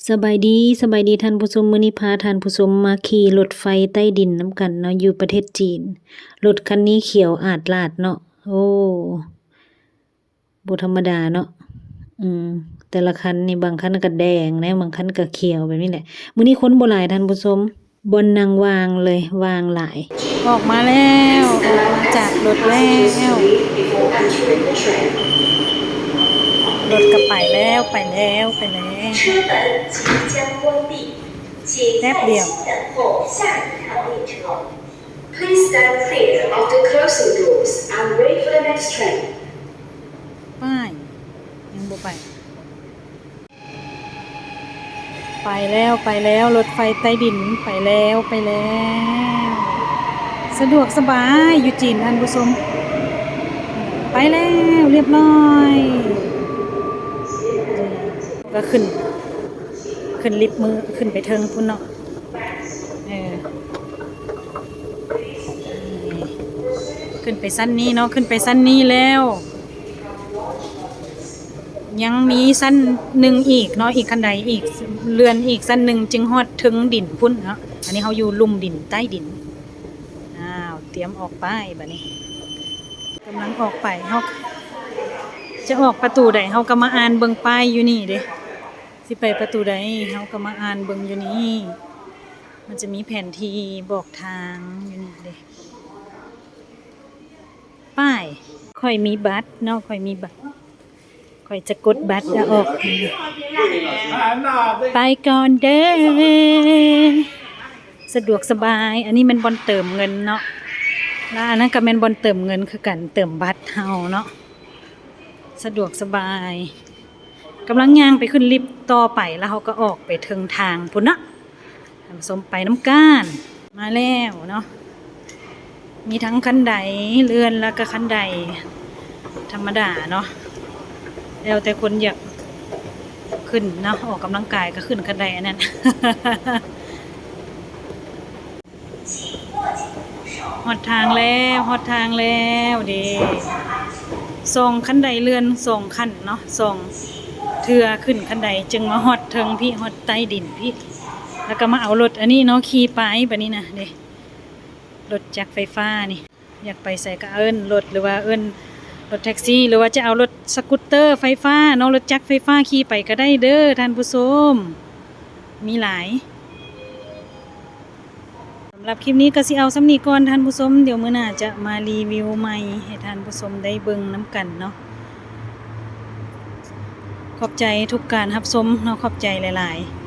สบายดีท่านผู้ชมมื้อนี้พาท่านผู้ชมมาขี่รถไฟใต้ดินนำกันเนาะอยู่ประเทศจีนรถคันนี้เขียวอาดลาดเนาะโอ้บ่ธรรมดาเนาะแต่ละคันนี่บางคันก็แดงนะบางคันก็เขียวแบบนี้แหละมื้อนี้คนบ่หลายท่านผู้ชมบ่อนนั่งวางเลยวางหลายออกมาแล้วออกมาจากรถแล้วรถก็ไปแล้วแป๊บเดียว Please stand clear of the closing doors and wait for the next train. ป้ายยังบ่ไปแล้วรถไฟใต้ดินไปแล้วสะดวกสบายอยู่จีนท่านผู้ชมไปแล้วเรียบร้อยก็ขึ้นลิฟต์มือขึ้นไปเทิงพุ่นเนาะขึ้นไปชั้นนี้เนาะขึ้นไปชั้นนี้แล้วยังมีชั้นหนึ่งอีกเนาะอีกคันใดอีกเรือนอีกชั้นหนึ่งจึงฮอดถึงดินพุ่นเนาะอันนี้เขาอยู่ลุ่มดินใต้ดินเตรียมออกไปบัดนี้กำลังออกไปเขาจะออกประตูใดเขาก็มาอ่านเบิ่งป้ายอยู่นี่เด้สิไปประตูใดเขาก็มาอ่านเบิ่งอยู่นี่มันจะมีแผนที่บอกทางอยู่นี่เด้ป้ายค่อยมีบัตรเนาะค่อยมีบัตรค่อยจะกดบัตรแล้วออกไปก่อนเด้อสะดวกสบายอันนี้มันบ่อนเติมเงินเนาะแล้วอันนั้นก็แม่นบ่อนเติมเงินคือกันเติมบัตรเฮาเนาะสะดวกสบายกำลังย่างไปขึ้นลิฟต์ต่อไปแล้วเขาก็ออกไปถึงทางพุ่นเนาะท่านผู้ชมไปน้ำก้านมาแล้วเนาะมีทั้งคันใดเรือนแล้วก็คันใดธรรมดาเนาะแล้วแต่คนอยากขึ้นเนาะออกกำลังกายก็ขึ้นคันใดอันนั้น หอดทางแล้วเด้ส่งคันใดเรือนส่งคันเนาะส่งเทือขึ้นคันใดจึงมาฮอดเทิงพี่ฮอดใต้ดินพี่แล้วก็มาเอารถอันนี้เนาะขี่ไปแบบนี้นะเด้รถจักรไฟฟ้านี่อยากไปใส่ก็เอิ้นรถหรือว่าเอิ้นรถแท็กซี่หรือว่าจะเอารถสกูตเตอร์ไฟฟ้าเนาะรถจักรไฟฟ้าขี่ไปก็ได้เด้อท่านผู้ชมมีหลายสำหรับคลิปนี้ก็สิเอาสำนีก่อนท่านผู้ชมเดี๋ยวมื้อหน้าจะมารีวิวใหม่ให้ท่านผู้ชมได้เบิ่งน้ำกันเนาะขอบใจทุกการรับชมเนาะขอบใจหลายๆ